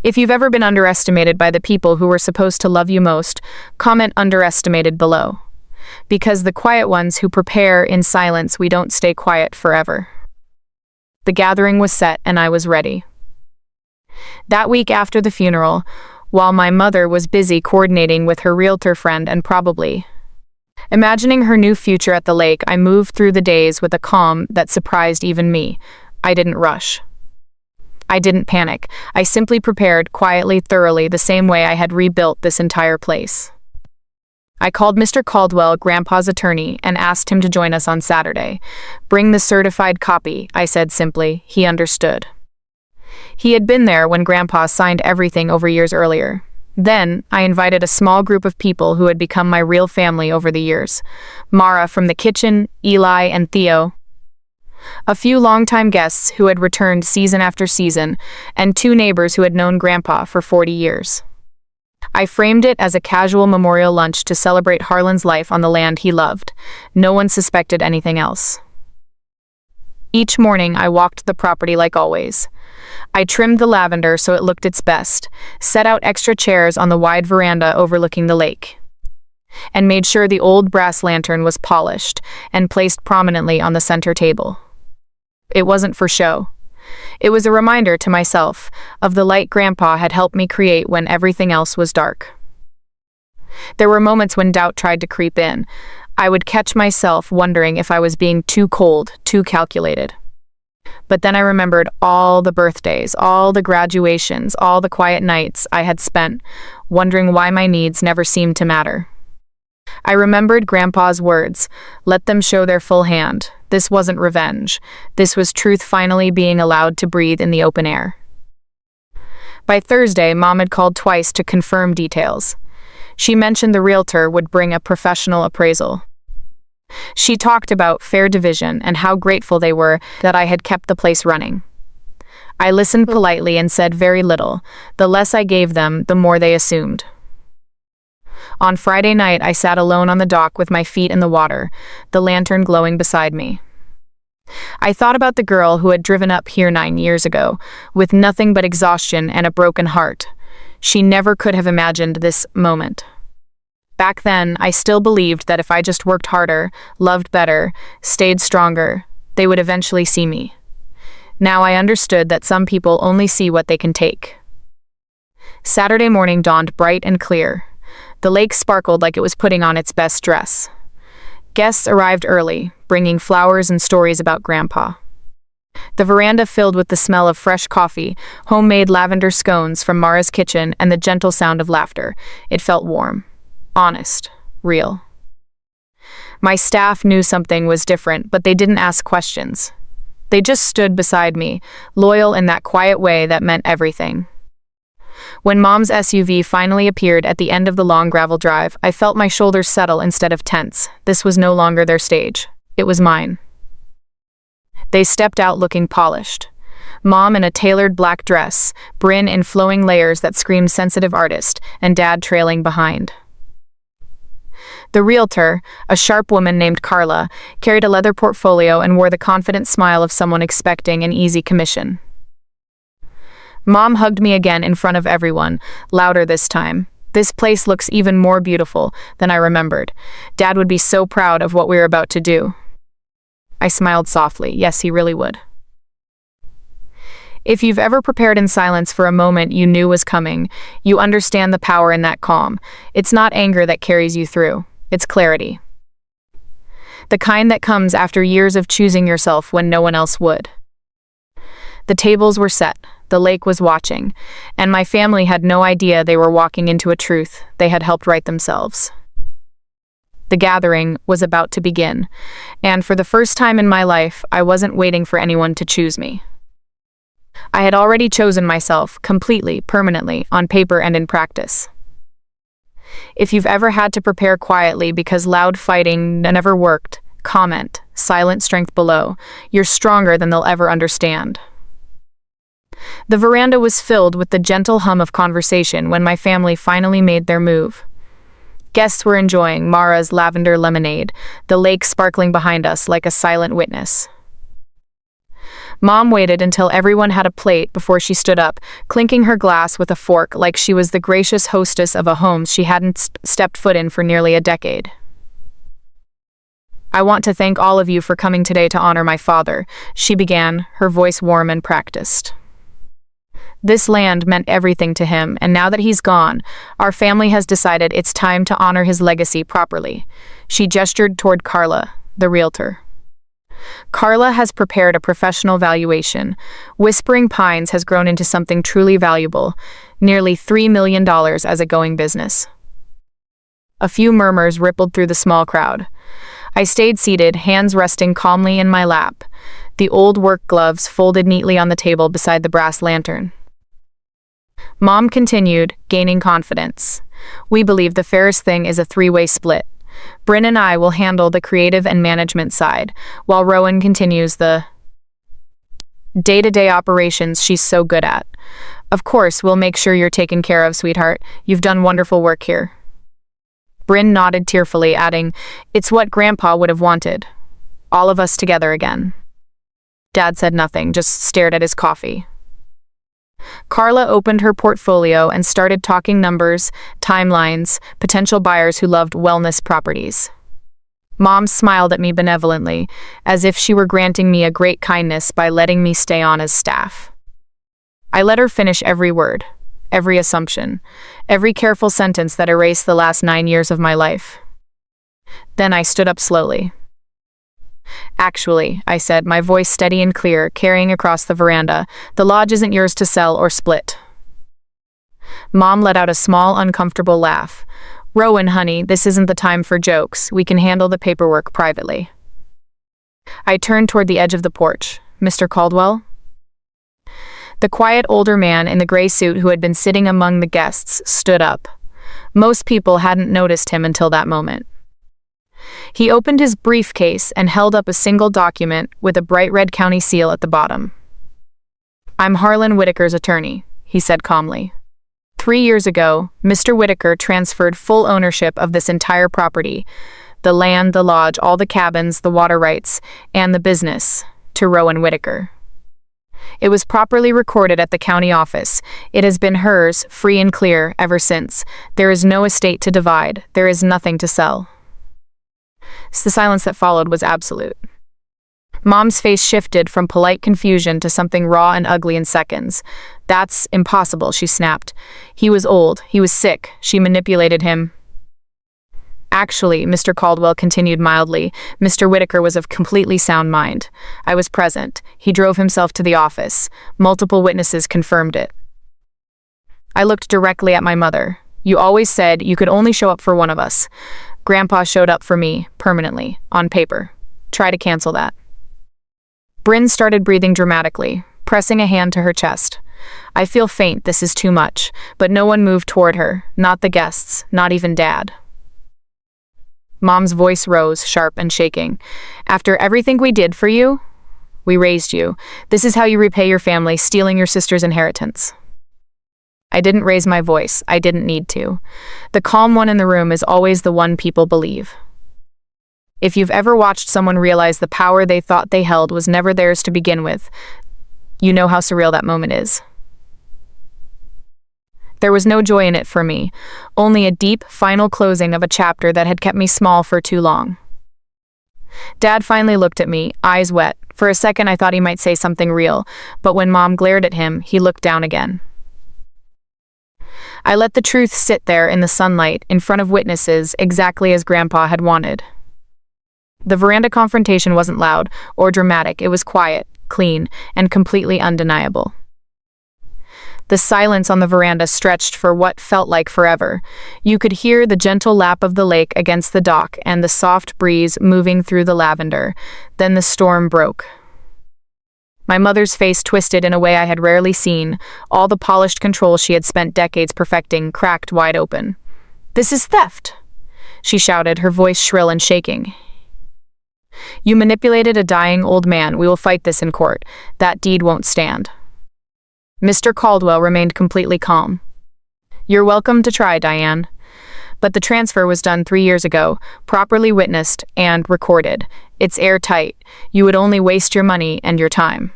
If you've ever been underestimated by the people who were supposed to love you most, comment "underestimated" below. Because the quiet ones who prepare in silence, we don't stay quiet forever. The gathering was set and I was ready. That week after the funeral, while my mother was busy coordinating with her realtor friend and probably imagining her new future at the lake, I moved through the days with a calm that surprised even me. I didn't rush. I didn't panic. I simply prepared quietly, thoroughly, the same way I had rebuilt this entire place. I called Mr. Caldwell, Grandpa's attorney, and asked him to join us on Saturday. Bring the certified copy, I said simply. He understood. He had been there when Grandpa signed everything over years earlier. Then, I invited a small group of people who had become my real family over the years. Mara from the kitchen, Eli and Theo. A few longtime guests who had returned season after season, and 2 neighbors who had known Grandpa for 40 years. I framed it as a casual memorial lunch to celebrate Harlan's life on the land he loved. No one suspected anything else. Each morning, I walked the property like always. I trimmed the lavender so it looked its best, set out extra chairs on the wide veranda overlooking the lake, and made sure the old brass lantern was polished and placed prominently on the center table. It wasn't for show. It was a reminder to myself of the light Grandpa had helped me create when everything else was dark. There were moments when doubt tried to creep in. I would catch myself wondering if I was being too cold, too calculated. But then I remembered all the birthdays, all the graduations, all the quiet nights I had spent, wondering why my needs never seemed to matter. I remembered Grandpa's words, let them show their full hand. This wasn't revenge. This was truth finally being allowed to breathe in the open air. By Thursday, Mom had called twice to confirm details. She mentioned the realtor would bring a professional appraisal. She talked about fair division and how grateful they were that I had kept the place running. I listened politely and said very little. The less I gave them, the more they assumed. On Friday night, I sat alone on the dock with my feet in the water, the lantern glowing beside me. I thought about the girl who had driven up here 9 years ago, with nothing but exhaustion and a broken heart. She never could have imagined this moment. Back then, I still believed that if I just worked harder, loved better, stayed stronger, they would eventually see me. Now I understood that some people only see what they can take. Saturday morning dawned bright and clear. The lake sparkled like it was putting on its best dress. Guests arrived early, bringing flowers and stories about Grandpa. The veranda filled with the smell of fresh coffee, homemade lavender scones from Mara's kitchen, and the gentle sound of laughter. It felt warm, honest, real. My staff knew something was different, but they didn't ask questions. They just stood beside me, loyal in that quiet way that meant everything. When Mom's SUV finally appeared at the end of the long gravel drive, I felt my shoulders settle instead of tense. This was no longer their stage. It was mine. They stepped out looking polished. Mom in a tailored black dress, Bryn in flowing layers that screamed sensitive artist, and Dad trailing behind. The realtor, a sharp woman named Carla, carried a leather portfolio and wore the confident smile of someone expecting an easy commission. Mom hugged me again in front of everyone, louder this time. This place looks even more beautiful than I remembered. Dad would be so proud of what we were about to do. I smiled softly. Yes, he really would. If you've ever prepared in silence for a moment you knew was coming, you understand the power in that calm. It's not anger that carries you through. It's clarity. The kind that comes after years of choosing yourself when no one else would. The tables were set. The lake was watching, and my family had no idea they were walking into a truth they had helped write themselves. The gathering was about to begin, and for the first time in my life, I wasn't waiting for anyone to choose me. I had already chosen myself, completely, permanently, on paper and in practice. If you've ever had to prepare quietly because loud fighting never worked, comment, silent strength below. You're stronger than they'll ever understand. The veranda was filled with the gentle hum of conversation when my family finally made their move. Guests were enjoying Mara's lavender lemonade, the lake sparkling behind us like a silent witness. Mom waited until everyone had a plate before she stood up, clinking her glass with a fork like she was the gracious hostess of a home she hadn't stepped foot in for nearly a decade. I want to thank all of you for coming today to honor my father, she began, her voice warm and practiced. This land meant everything to him, and now that he's gone, our family has decided it's time to honor his legacy properly. She gestured toward Carla, the realtor. Carla has prepared a professional valuation. Whispering Pines has grown into something truly valuable, nearly $3 million as a going business. A few murmurs rippled through the small crowd. I stayed seated, hands resting calmly in my lap, the old work gloves folded neatly on the table beside the brass lantern. Mom continued, gaining confidence. We believe the fairest thing is a three-way split. Bryn and I will handle the creative and management side, while Rowan continues the day-to-day operations she's so good at. Of course, we'll make sure you're taken care of, sweetheart. You've done wonderful work here. Bryn nodded tearfully, adding, "It's what Grandpa would have wanted. All of us together again." Dad said nothing, just stared at his coffee. Carla opened her portfolio and started talking numbers, timelines, potential buyers who loved wellness properties. Mom smiled at me benevolently, as if she were granting me a great kindness by letting me stay on as staff. I let her finish every word, every assumption, every careful sentence that erased the last 9 years of my life. Then I stood up slowly. "Actually," I said, my voice steady and clear, carrying across the veranda, "the lodge isn't yours to sell or split." Mom let out a small, uncomfortable laugh. "Rowan, honey, this isn't the time for jokes. We can handle the paperwork privately." I turned toward the edge of the porch. "Mr. Caldwell?" The quiet older man in the gray suit who had been sitting among the guests stood up. Most people hadn't noticed him until that moment. He opened his briefcase and held up a single document with a bright red county seal at the bottom. "I'm Harlan Whitaker's attorney," he said calmly. 3 years ago, Mr. Whitaker transferred full ownership of this entire property, the land, the lodge, all the cabins, the water rights, and the business, to Rowan Whitaker. It was properly recorded at the county office. It has been hers, free and clear, ever since. There is no estate to divide. There is nothing to sell. The silence that followed was absolute. Mom's face shifted from polite confusion to something raw and ugly in seconds. "That's impossible," she snapped. "He was old. He was sick. She manipulated him." "Actually," Mr. Caldwell continued mildly, "Mr. Whitaker was of completely sound mind. I was present. He drove himself to the office. Multiple witnesses confirmed it." I looked directly at my mother. "You always said you could only show up for one of us. Grandpa showed up for me, permanently, on paper. Try to cancel that." Bryn started breathing dramatically, pressing a hand to her chest. "I feel faint, this is too much," but no one moved toward her, not the guests, not even Dad. Mom's voice rose, sharp and shaking. "After everything we did for you, we raised you. This is how you repay your family, stealing your sister's inheritance." I didn't raise my voice. I didn't need to. The calm one in the room is always the one people believe. If you've ever watched someone realize the power they thought they held was never theirs to begin with, you know how surreal that moment is. There was no joy in it for me, only a deep, final closing of a chapter that had kept me small for too long. Dad finally looked at me, eyes wet. For a second I thought he might say something real, but when Mom glared at him, he looked down again. I let the truth sit there in the sunlight, in front of witnesses, exactly as Grandpa had wanted. The veranda confrontation wasn't loud or dramatic. It was quiet, clean, and completely undeniable. The silence on the veranda stretched for what felt like forever. You could hear the gentle lap of the lake against the dock and the soft breeze moving through the lavender. Then the storm broke. My mother's face twisted in a way I had rarely seen. All the polished control she had spent decades perfecting cracked wide open. "This is theft," she shouted, her voice shrill and shaking. "You manipulated a dying old man. We will fight this in court. That deed won't stand." Mr. Caldwell remained completely calm. "You're welcome to try, Diane. But the transfer was done 3 years ago, properly witnessed and recorded. It's airtight. You would only waste your money and your time."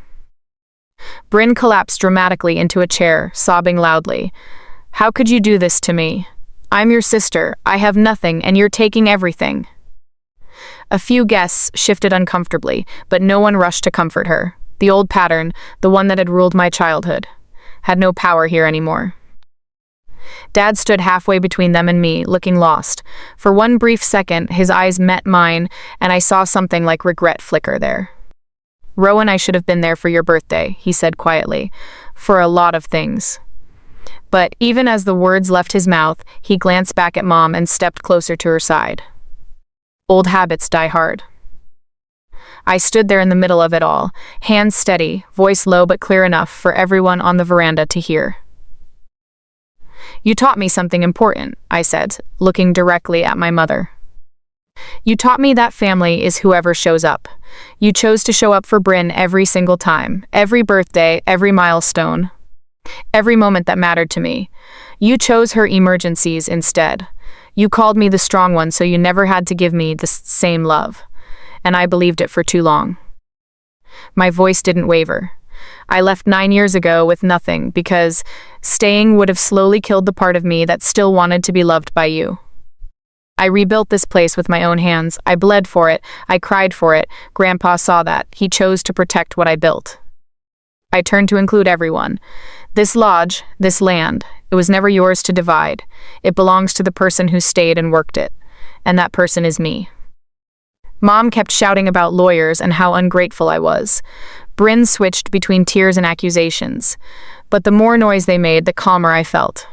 Bryn collapsed dramatically into a chair, sobbing loudly. "How could you do this to me? I'm your sister. I have nothing, and you're taking everything." A few guests shifted uncomfortably, but no one rushed to comfort her. The old pattern, the one that had ruled my childhood, had no power here anymore. Dad stood halfway between them and me, looking lost. For one brief second, his eyes met mine, and I saw something like regret flicker there. "Rowan, I should have been there for your birthday," he said quietly. "For a lot of things. But even as the words left his mouth, he glanced back at Mom and stepped closer to her side. Old habits die hard. I stood there in the middle of it all, hands steady, voice low but clear enough for everyone on the veranda to hear. "You taught me something important," I said, looking directly at my mother. "You taught me that family is whoever shows up. You chose to show up for Bryn every single time, every birthday, every milestone, every moment that mattered to me. You chose her emergencies instead. You called me the strong one so you never had to give me the same love. And I believed it for too long." My voice didn't waver. I left 9 years ago with nothing because staying would have slowly killed the part of me that still wanted to be loved by you. I rebuilt this place with my own hands. I bled for it. I cried for it. Grandpa saw that. He chose to protect what I built. I turned to include everyone. This lodge, this land, it was never yours to divide. It belongs to the person who stayed and worked it. And that person is me. Mom kept shouting about lawyers and how ungrateful I was. Bryn switched between tears and accusations. But the more noise they made, the calmer I felt.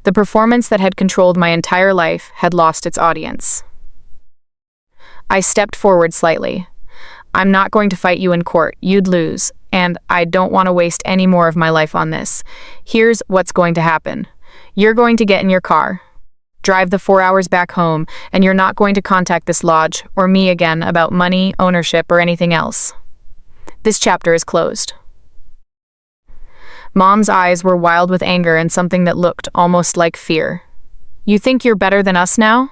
The performance that had controlled my entire life had lost its audience. I stepped forward slightly. "I'm not going to fight you in court. You'd lose. And I don't want to waste any more of my life on this. Here's what's going to happen. You're going to get in your car, drive the 4 hours back home, and you're not going to contact this lodge or me again about money, ownership, or anything else. This chapter is closed." Mom's eyes were wild with anger and something that looked almost like fear. "You think you're better than us now?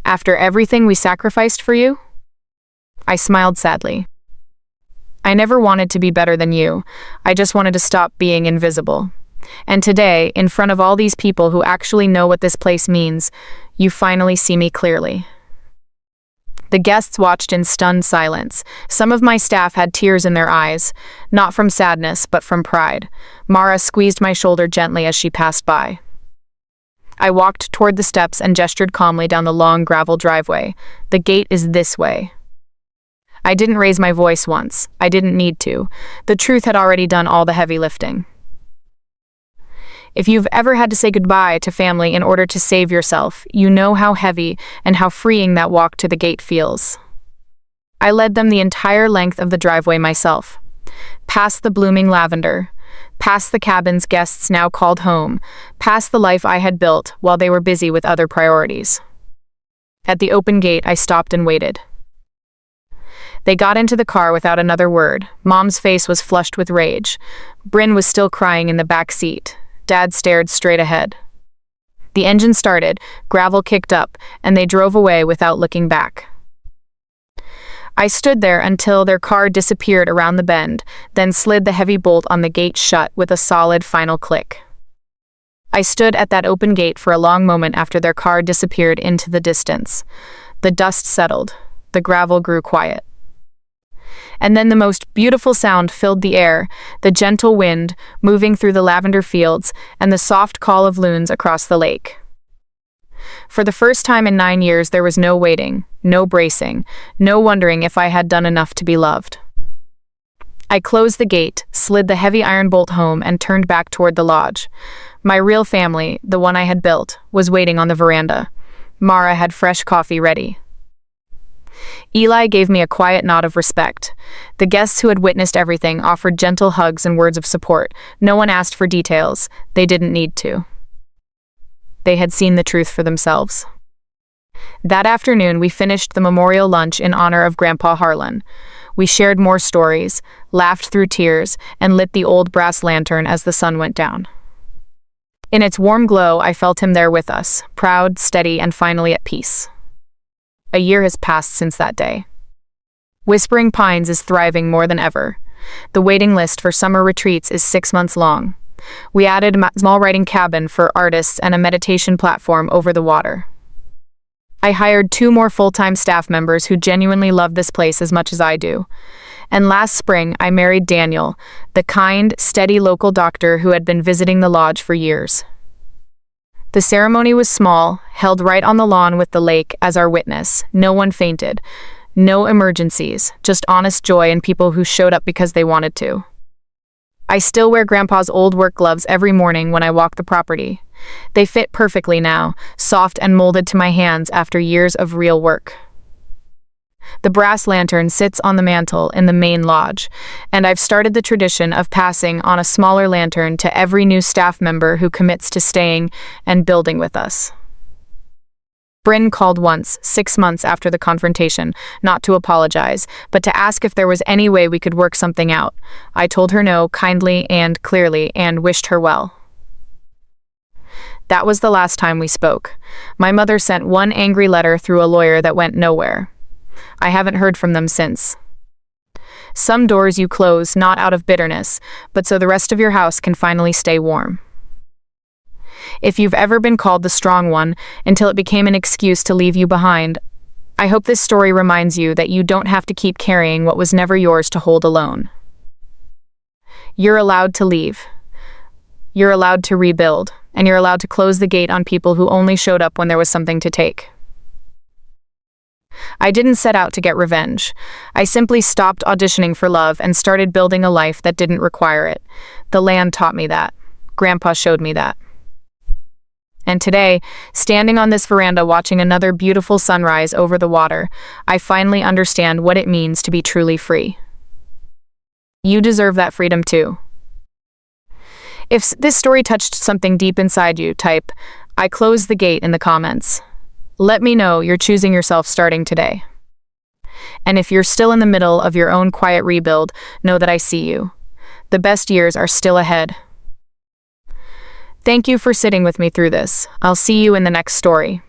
After everything we sacrificed for you?" I smiled sadly. "I never wanted to be better than you. I just wanted to stop being invisible. And today, in front of all these people who actually know what this place means, you finally see me clearly." The guests watched in stunned silence. Some of my staff had tears in their eyes, not from sadness, but from pride. Mara squeezed my shoulder gently as she passed by. I walked toward the steps and gestured calmly down the long gravel driveway. "The gate is this way." I didn't raise my voice once. I didn't need to. The truth had already done all the heavy lifting. If you've ever had to say goodbye to family in order to save yourself, you know how heavy and how freeing that walk to the gate feels. I led them the entire length of the driveway myself. Past the blooming lavender, past the cabins guests now called home, past the life I had built while they were busy with other priorities. At the open gate, I stopped and waited. They got into the car without another word. Mom's face was flushed with rage. Bryn was still crying in the back seat. Dad stared straight ahead. The engine started, gravel kicked up, and they drove away without looking back. I stood there until their car disappeared around the bend, then slid the heavy bolt on the gate shut with a solid final click. I stood at that open gate for a long moment after their car disappeared into the distance. The dust settled. The gravel grew quiet. And then the most beautiful sound filled the air, the gentle wind moving through the lavender fields and the soft call of loons across the lake. For the first time in 9 years, there was no waiting, no bracing, no wondering if I had done enough to be loved. I closed the gate, slid the heavy iron bolt home, and turned back toward the lodge. My real family, the one I had built, was waiting on the veranda. Mara had fresh coffee ready. Eli gave me a quiet nod of respect. The guests who had witnessed everything offered gentle hugs and words of support. No one asked for details. They didn't need to. They had seen the truth for themselves. That afternoon, we finished the memorial lunch in honor of Grandpa Harlan. We shared more stories, laughed through tears, and lit the old brass lantern as the sun went down. In its warm glow, I felt him there with us, proud, steady, and finally at peace. A year has passed since that day. Whispering Pines is thriving more than ever. The waiting list for summer retreats is 6 months long. We added a small writing cabin for artists and a meditation platform over the water. I hired 2 more full-time staff members who genuinely love this place as much as I do. And last spring, I married Daniel, the kind, steady local doctor who had been visiting the lodge for years. The ceremony was small, held right on the lawn with the lake as our witness. No one fainted. No emergencies, just honest joy and people who showed up because they wanted to. I still wear Grandpa's old work gloves every morning when I walk the property. They fit perfectly now, soft and molded to my hands after years of real work. The brass lantern sits on the mantel in the main lodge, and I've started the tradition of passing on a smaller lantern to every new staff member who commits to staying and building with us. Bryn called once, 6 months after the confrontation, not to apologize, but to ask if there was any way we could work something out. I told her no, kindly and clearly, and wished her well. That was the last time we spoke. My mother sent one angry letter through a lawyer that went nowhere. I haven't heard from them since. Some doors you close not out of bitterness, but so the rest of your house can finally stay warm. If you've ever been called the strong one until it became an excuse to leave you behind, I hope this story reminds you that you don't have to keep carrying what was never yours to hold alone. You're allowed to leave. You're allowed to rebuild, and you're allowed to close the gate on people who only showed up when there was something to take. I didn't set out to get revenge. I simply stopped auditioning for love and started building a life that didn't require it. The land taught me that. Grandpa showed me that. And today, standing on this veranda watching another beautiful sunrise over the water, I finally understand what it means to be truly free. You deserve that freedom too. If this story touched something deep inside you, type, "I close the gate" in the comments. Let me know you're choosing yourself starting today. And if you're still in the middle of your own quiet rebuild, know that I see you. The best years are still ahead. Thank you for sitting with me through this. I'll see you in the next story.